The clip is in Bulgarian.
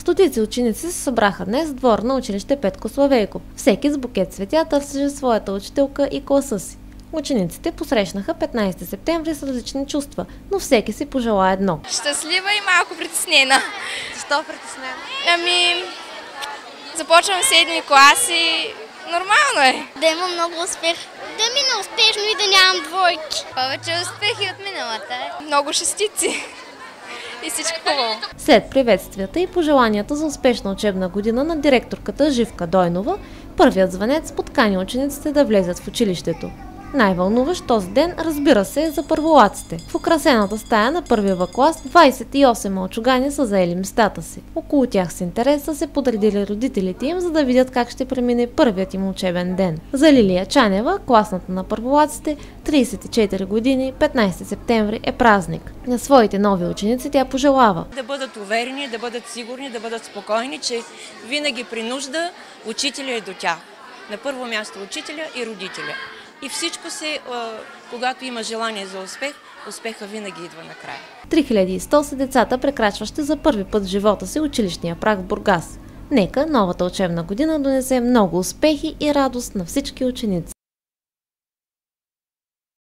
Стотици ученици се събраха днес в двора на училище Петко Славейков. Всеки с букет цветя търсеше своята учителка и класа си. Учениците посрещнаха 15 септември с различни чувства, но всеки си пожела едно. Щастлива и малко притеснена. Защо притеснена? Започвам 7 класи. Нормално е. Да има много успех. Да мина успешно и да нямам двойки. Повече успехи от миналата. Много шестици. И всичко хубаво. След приветствията и пожеланията за успешна учебна година на директорката Живка Дойнова, първият звънец подкани учениците да влезат в училището. Най-вълнуващ този ден, разбира се, е за първолаците. В украсената стая на първия клас 28 мълчугани са заели местата си. Около тях с интерес са се подредили родителите им, за да видят как ще премине първият им учебен ден. За Лилия Чанева, класната на първолаците, 34 години, 15 септември е празник. На своите нови ученици тя пожелава да бъдат уверени, да бъдат сигурни, да бъдат спокойни, че винаги при нужда учителя е до тях. На първо място учителя и родителя. И всичко когато има желание за успех, успеха винаги идва накрая. 3100 са децата, прекрачващи за първи път в живота си училищния праг в Бургас. Нека новата учебна година донесе много успехи и радост на всички ученици.